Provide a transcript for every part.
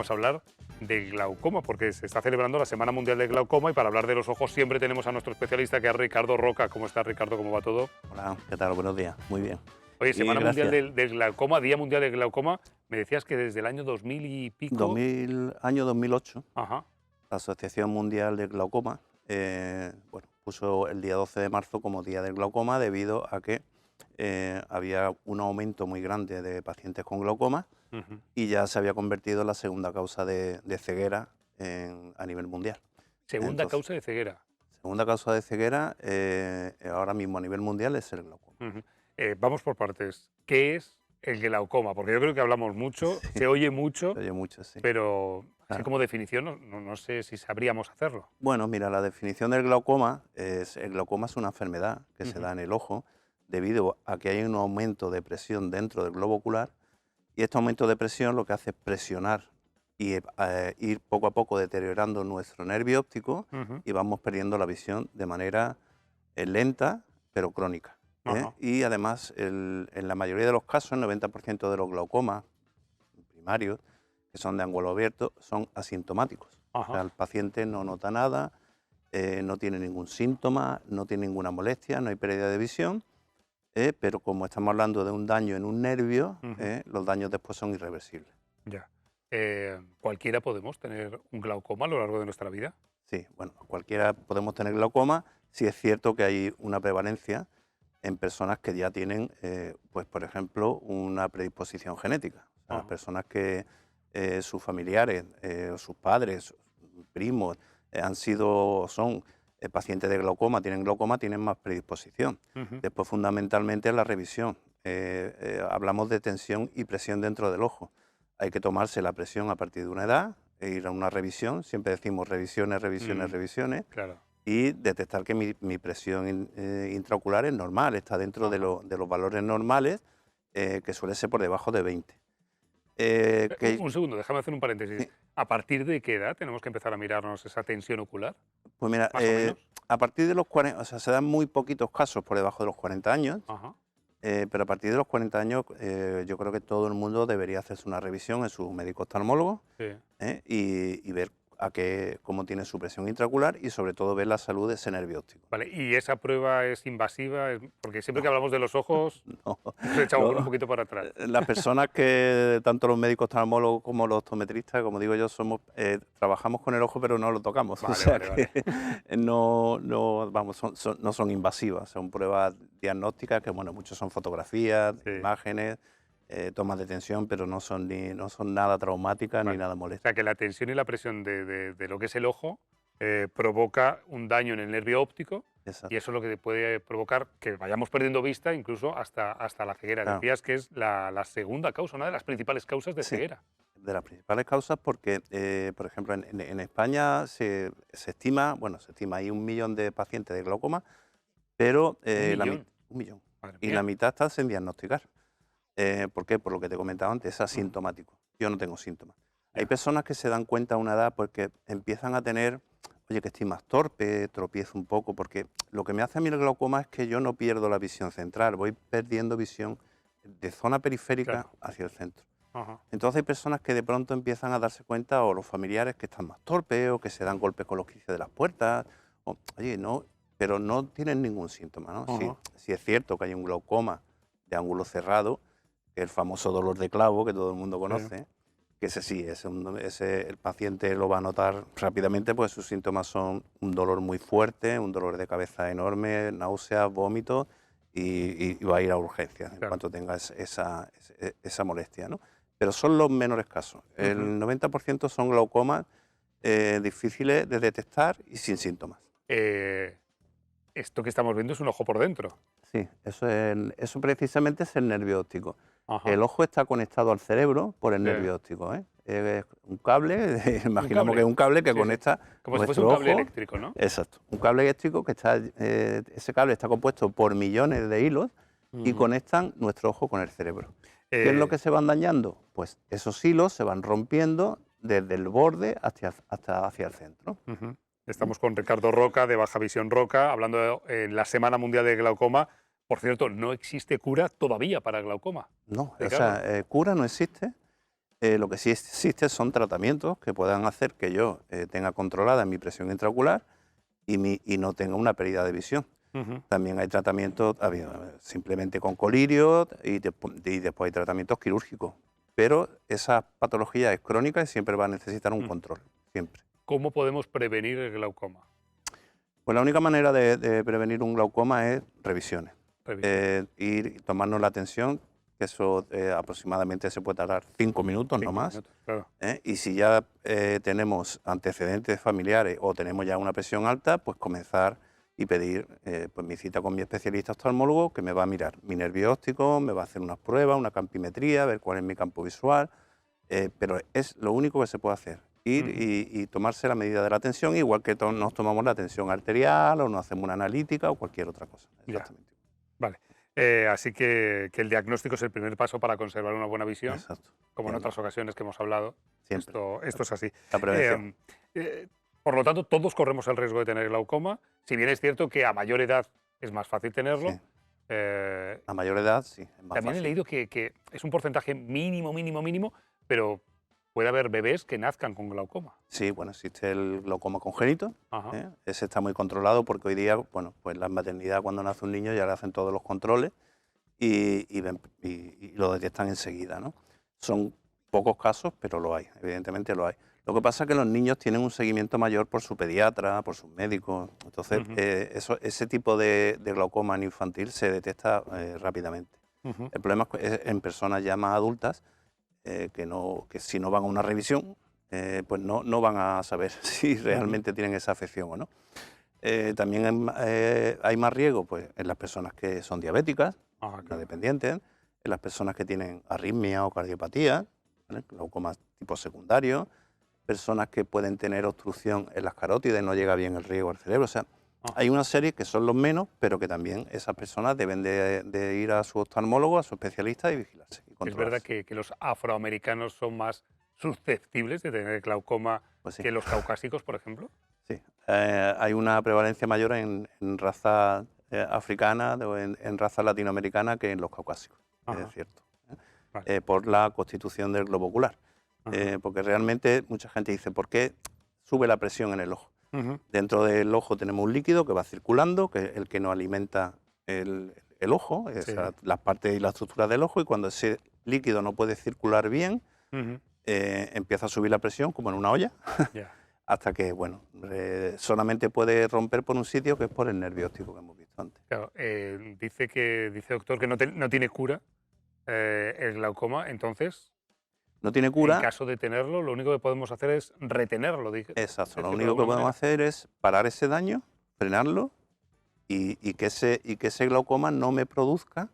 vamos a hablar de glaucoma, porque se está celebrando la Semana Mundial de Glaucoma y para hablar de los ojos siempre tenemos a nuestro especialista, que es Ricardo Roca. ¿Cómo estás, Ricardo? ¿Cómo va todo? Hola, ¿qué tal? Buenos días. Muy bien. Oye, Y Semana Mundial gracias. del Glaucoma, Día Mundial del Glaucoma, me decías que desde el año 2000 y pico... Año 2008, Ajá. la Asociación Mundial de Glaucoma bueno, puso el día 12 de marzo como Día del Glaucoma debido a que había un aumento muy grande de pacientes con glaucoma Ujú. y ya se había convertido en la segunda causa de ceguera a nivel mundial. Segunda Entonces, causa de ceguera. segunda causa de ceguera ahora mismo a nivel mundial es el glaucoma. Ujú. Vamos por partes. ¿Qué es el glaucoma? Porque yo creo que hablamos mucho, Sí, se oye mucho, se oye mucho, sí. pero así Claro. como definición no sé si sabríamos hacerlo. Bueno, mira, la definición del glaucoma es, el glaucoma es una enfermedad que se Ujú. da en el ojo debido a que hay un aumento de presión dentro del globo ocular y este aumento de presión lo que hace es presionar y ir poco a poco deteriorando nuestro nervio óptico Ujú. y vamos perdiendo la visión de manera lenta pero crónica. Ajá. Y además, en la mayoría de los casos, el 90% de los glaucomas primarios, que son de ángulo abierto, son asintomáticos. O Ajá. sea, el paciente no nota nada, no tiene ningún síntoma, no tiene ninguna molestia, no hay pérdida de visión, pero como estamos hablando de un daño en un nervio, Ujú. los daños después son irreversibles. Ya. ¿Cualquiera podemos tener un glaucoma a lo largo de nuestra vida? Sí, bueno, cualquiera podemos tener glaucoma, si es cierto que hay una prevalencia en personas que ya tienen, pues por ejemplo, una predisposición genética. O sea, Ajá. personas que sus familiares, o sus padres, primos, han sido o son pacientes de glaucoma, tienen más predisposición. Ujú. Después, fundamentalmente, la revisión. Hablamos de tensión y presión dentro del ojo. Hay que tomarse la presión a partir de una edad, e ir a una revisión. Siempre decimos revisiones, revisiones, Mm, revisiones claro. y detectar que mi presión intraocular es normal, está dentro Ajá. de los valores normales, que suele ser por debajo de 20. Un segundo, déjame hacer un paréntesis. Sí, ¿A partir de qué edad tenemos que empezar a mirarnos esa tensión ocular? pues mira, Más o menos. a partir de los 40, o sea, se dan muy poquitos casos por debajo de los 40 años, Ajá. pero a partir de los 40 años yo creo que todo el mundo debería hacerse una revisión en su médico oftalmólogo, Sí. y ver cómo tiene su presión intraocular y sobre todo ver la salud de ese nervio óptico. Vale, ¿y esa prueba es invasiva? Porque siempre que No, hablamos de los ojos no, nos echamos un no. poquito para atrás. Las personas que, tanto los médicos oftalmólogos como los optometristas, como digo yo, trabajamos con el ojo pero no lo tocamos. O Vale, sea vale, que vale. vamos, no son invasivas, son pruebas diagnósticas que, bueno, muchos son fotografías, Sí, imágenes, tomas de tensión, pero no son nada traumáticas ni vale. nada O molestas. sea, que la tensión y la presión de lo que es el ojo provoca un daño en el nervio óptico y Exacto. eso es lo que puede provocar que vayamos perdiendo vista incluso hasta la ceguera. Claro. Decías que es la segunda causa, una de las principales causas de Sí, ceguera. de las principales causas porque, por ejemplo, en España se estima, bueno, hay 1 millón de pacientes de glaucoma, pero Un millón, 1 millón. madre Y la mía. mitad está sin diagnosticar. ¿Por qué? Por lo que te comentaba antes, es Ujú. asintomático. Yo no tengo síntomas. Hay Ya. personas que se dan cuenta a una edad porque empiezan a tener, oye, que estoy más torpe, tropiezo un poco, porque lo que me hace a mí el glaucoma es que yo no pierdo la visión central, voy perdiendo visión de zona periférica Claro. hacia el centro. Ajá. Entonces hay personas que de pronto empiezan a darse cuenta, o los familiares que están más torpes, o que se dan golpes con los quicios de las puertas, o, oye, no, pero no tienen ningún síntoma, ¿no? Sí, Ajá. sí es cierto que hay un glaucoma de ángulo cerrado, que es el famoso dolor de clavo que todo el mundo Sí. conoce, que ese sí, el paciente lo va a notar rápidamente, pues sus síntomas son un dolor muy fuerte, un dolor de cabeza enorme, náuseas, vómitos, y va a ir a urgencias en Claro. cuanto tenga esa molestia, ¿no? Pero son los menores casos. Ujú. El 90% son glaucomas difíciles de detectar y sin síntomas. Eh, Esto que estamos viendo es un ojo por dentro. Sí, eso precisamente es el nervio óptico. Ajá. El ojo está conectado al cerebro por el Sí. nervio óptico, ¿eh? Es un cable, Un imaginamos que es cable. un cable que Sí, sí. conecta Como si fuese un nuestro cable ojo. eléctrico, ¿no? Exacto, un cable eléctrico que ese cable está compuesto por millones de hilos y Ujú. conectan nuestro ojo con el cerebro. ¿Qué es lo Eh, que se van dañando? Pues esos hilos se van rompiendo desde el borde hasta hacia el centro. Ujú. ¿Mm? Estamos con Ricardo Roca, de Baja Visión Roca, hablando en la Semana Mundial de Glaucoma. Por cierto, no existe cura todavía para el glaucoma, No, o Ricardo. sea, cura no existe. Lo que sí existe son tratamientos que puedan hacer que yo tenga controlada mi presión intraocular y no tenga una pérdida de visión. Ujú. También hay tratamientos simplemente con colirio y después hay tratamientos quirúrgicos. Pero esa patología es crónica y siempre va a necesitar un Mm. control, siempre. ¿Cómo podemos prevenir el glaucoma? Pues la única manera de prevenir un glaucoma es revisiones. Revisión. Ir y tomarnos la atención, que eso aproximadamente se puede tardar 5 minutos, no 5 más. minutos, claro. Y si ya tenemos antecedentes familiares o tenemos ya una presión alta, pues comenzar y pedir pues mi cita con mi especialista oftalmólogo, que me va a mirar mi nervio óptico, me va a hacer unas pruebas, una campimetría, ver cuál es mi campo visual, pero es lo único que se puede hacer. Ir Ujú. y tomarse la medida de la tensión, igual que nos tomamos la tensión arterial o nos hacemos una analítica o cualquier otra cosa. Ya, Exactamente. vale. Así que el diagnóstico es el primer paso para conservar una buena visión, Exacto. como en Siempre. otras ocasiones que hemos hablado. Siempre. Esto es así. La prevención. Em, por lo tanto, todos corremos el riesgo de tener glaucoma, si bien es cierto que a mayor edad es más fácil tenerlo. Sí. eh, A mayor edad, sí, es más También he fácil. leído que es un porcentaje mínimo, mínimo, mínimo, pero puede haber bebés que nazcan con glaucoma. Sí, bueno, existe el glaucoma congénito. Ajá. Ese está muy controlado porque hoy día, bueno, pues la maternidad cuando nace un niño ya le hacen todos los controles y lo detectan enseguida, ¿no? Son pocos casos, pero lo hay, evidentemente lo hay. Lo que pasa es que los niños tienen un seguimiento mayor por su pediatra, por sus médicos. Entonces, Ujú, ese tipo de glaucoma en infantil se detecta rápidamente. ujú. El problema es en personas ya más adultas que si no van a una revisión, pues no van a saber si Ujú. realmente tienen esa afección o no. También hay más riesgo pues, en las personas que son diabéticas, Ah, las claro. dependientes, en las personas que tienen arritmia o cardiopatía, ¿vale? Glaucoma tipo secundario, personas que pueden tener obstrucción en las carótidas y no llega bien el riego al cerebro. O sea, Ajá. hay una serie que son los menos, pero que también esas personas deben de ir a su oftalmólogo, a su especialista y vigilarse y Es verdad controlarse. que los afroamericanos son más susceptibles de tener glaucoma Pues sí. que los caucásicos, por ejemplo. Sí, hay una prevalencia mayor en raza africana o en raza latinoamericana que en los caucásicos, es Ajá. cierto, Vale. por la constitución del globo ocular. Ajá. Porque realmente mucha gente dice, ¿por qué sube la presión en el ojo? Ujú. Dentro del ojo tenemos un líquido que va circulando, que es el que nos alimenta el ojo, Sí. las partes y las estructuras del ojo, y cuando ese líquido no puede circular bien, Ujú. empieza a subir la presión como en una olla Ya. hasta que, bueno, solamente puede romper por un sitio que es por el nervio óptico que hemos visto antes. Claro, dice doctor que no tiene cura el glaucoma, entonces, No tiene en cura, caso de tenerlo, lo único que podemos hacer es retenerlo, exacto, lo decirlo de único que alguna podemos manera. hacer es parar ese daño, frenarlo y que ese glaucoma no me produzca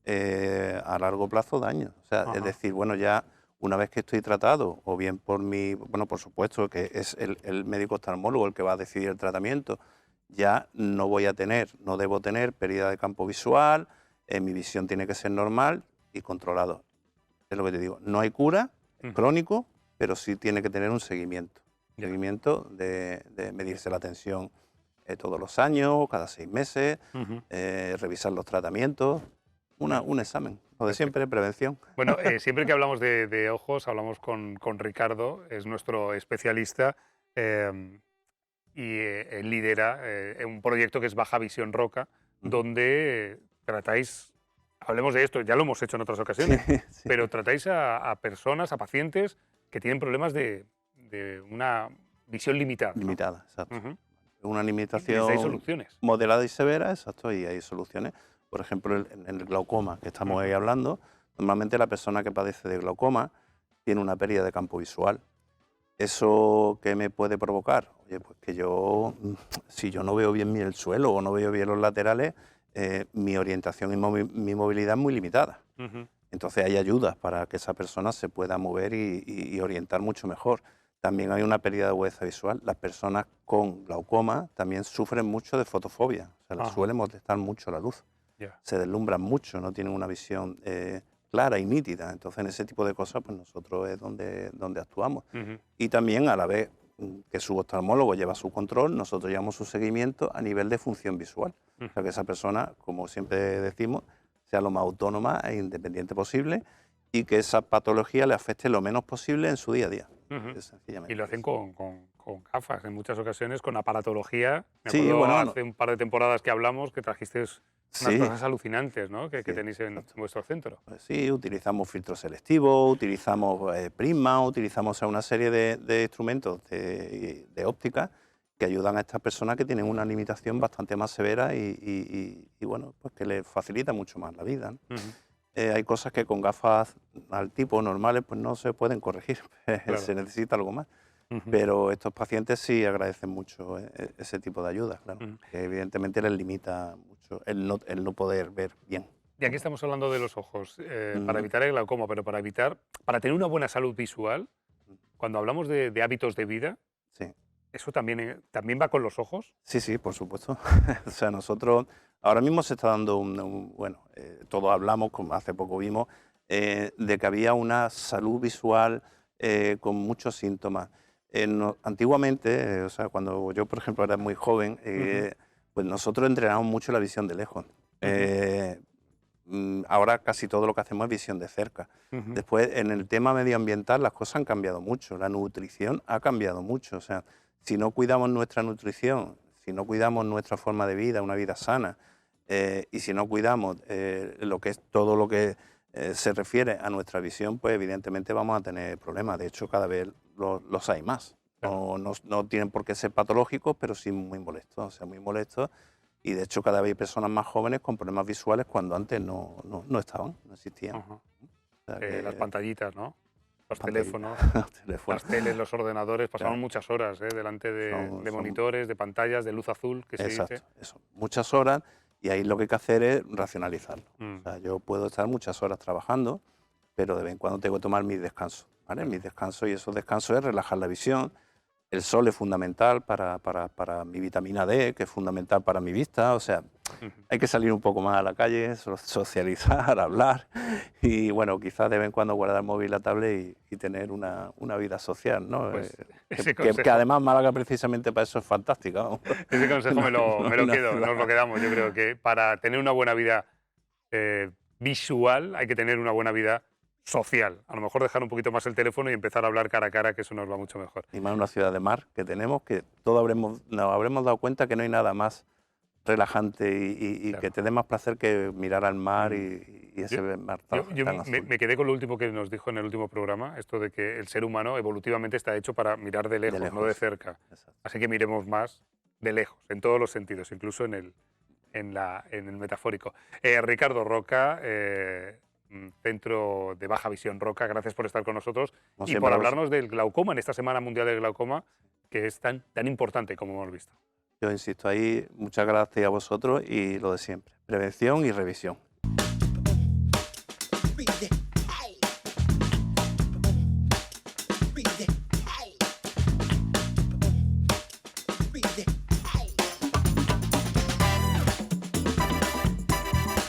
a largo plazo daño. O sea, es Ajá. decir, bueno, ya una vez que estoy tratado, o bien bueno, por supuesto que es el médico oftalmólogo el que va a decidir el tratamiento, ya no debo tener pérdida de campo visual, mi visión tiene que ser normal y controlado. Es lo que te digo, no hay cura, es Ujú. crónico, pero sí tiene que tener un seguimiento. Ya. Seguimiento de medirse la tensión todos los años, cada 6 meses, Ujú. revisar los tratamientos, un examen. Lo de Perfecto. siempre, prevención. Bueno, siempre que hablamos de ojos, hablamos con Ricardo, es nuestro especialista y él lidera un proyecto que es Baja Visión Roca, Ujú. donde tratáis, hablemos de esto, ya lo hemos hecho en otras Sí, ocasiones, sí. pero tratáis a personas, a pacientes que tienen problemas de una visión limitada, ¿no? Limitada, exacto. Ujú. Una Y les dais limitación soluciones. moderada y severa, exacto, y hay soluciones. Por ejemplo, en el glaucoma que estamos ahí Ujú. hablando, normalmente la persona que padece de glaucoma tiene una pérdida de campo visual. ¿Eso qué me puede provocar? Oye, pues que si yo no veo bien el suelo o no veo bien los laterales, mi orientación y mi movilidad es muy limitada. Ujú. Entonces hay ayudas para que esa persona se pueda mover y orientar mucho mejor. También hay una pérdida de agudeza visual. Las personas con glaucoma también sufren mucho de fotofobia. O sea, les Ajá. suele molestar mucho la luz. Ya. Se deslumbran mucho, no tienen una visión clara y nítida. Entonces en ese tipo de cosas pues nosotros es donde actuamos. Ujú. Y también a la vez que su oftalmólogo lleva su control, nosotros llevamos su seguimiento a nivel de función visual. O sea, Ujú. que esa persona, como siempre decimos, sea lo más autónoma e independiente posible y que esa patología le afecte lo menos posible en su día a día. Ujú. Sencillamente. Y lo hacen con gafas, en muchas ocasiones, con aparatología. Me Sí, acuerdo bueno, hace un par de temporadas que hablamos que trajisteis unas sí, cosas alucinantes, ¿no? Que sí, tenéis en exacto. vuestro centro. Pues sí, utilizamos filtros selectivos, utilizamos prisma, utilizamos, o sea, una serie de instrumentos de óptica que ayudan a estas personas que tienen una limitación bastante más severa y, bueno, pues que les facilita mucho más la vida, ¿no? Ujú. Hay cosas que con gafas al tipo normales pues no se pueden corregir, Claro. se necesita algo más. Ujú, Pero estos pacientes sí agradecen mucho ese tipo de ayuda, claro, ujú. que evidentemente les limita mucho el no poder ver bien. Y aquí estamos hablando de los ojos, para Ujú, evitar el glaucoma, pero para tener una buena salud visual, cuando hablamos de hábitos de vida, sí, ¿eso también va con los ojos? sí, sí, por supuesto. O sea, nosotros ahora mismo se está dando bueno, todos hablamos, como hace poco vimos, de que había una salud visual con muchos síntomas. Antiguamente, o sea, cuando yo, por ejemplo, era muy joven, Ujú, pues nosotros entrenábamos mucho la visión de lejos. ujú, Eh, Ahora casi todo lo que hacemos es visión de cerca. ujú. Después, en el tema medioambiental, las cosas han cambiado mucho. La nutrición ha cambiado mucho. O sea, si no cuidamos nuestra nutrición, si no cuidamos nuestra forma de vida, una vida sana, y si no cuidamos lo que es todo lo que se refiere a nuestra visión, pues evidentemente vamos a tener problemas. De hecho, cada vez los hay más. Claro. No tienen por qué ser patológicos, pero sí muy molestos. O sea, muy molestos y de hecho cada vez hay personas más jóvenes con problemas visuales cuando antes no estaban, no existían. Ajá. O sea Las que pantallitas, ¿no? Los pantallitas, teléfonos, teléfono, las teles, los ordenadores, pasamos claro, muchas horas, delante son, de son, monitores, de pantallas, de luz azul, que se dice. exacto, eso, muchas horas y ahí lo que hay que hacer es racionalizarlo. O Mm, sea, yo puedo estar muchas horas trabajando, pero de vez en cuando tengo que tomar mis descansos, ¿vale? claro. Mis descansos y esos descansos es relajar la visión. El sol es fundamental para mi vitamina D, que es fundamental para mi vista. O sea, Ujú. hay que salir un poco más a la calle, socializar, hablar y, bueno, quizás de vez en cuando guardar el móvil, la tablet y tener una vida social, ¿no? Pues Que, ese que consejo, además Málaga precisamente para eso es fantástica. Vamos. ese consejo No, no me es lo una quedo, ciudad. nos lo quedamos. Yo creo que para tener una buena vida visual hay que tener una buena vida social. A lo mejor dejar un poquito más el teléfono y empezar a hablar cara a cara, que eso nos va mucho mejor. Y más una ciudad de mar que tenemos, que todos nos habremos dado cuenta que no hay nada más relajante y que Claro. te dé más placer que mirar al mar Mm. y Yo, ese mar yo tan azul. me quedé con lo último que nos dijo en el último programa, esto de que el ser humano evolutivamente está hecho para mirar de De lejos, no de lejos. cerca. Exacto. Así que miremos más de lejos, en todos los sentidos, incluso en el metafórico. Ricardo Roca, Centro de Baja Visión Roca, gracias por estar con nosotros Como y por siempre, hablarnos del glaucoma en esta Semana Mundial del Glaucoma, que es tan importante como hemos visto. yo insisto ahí, muchas gracias a vosotros y lo de siempre, prevención y revisión.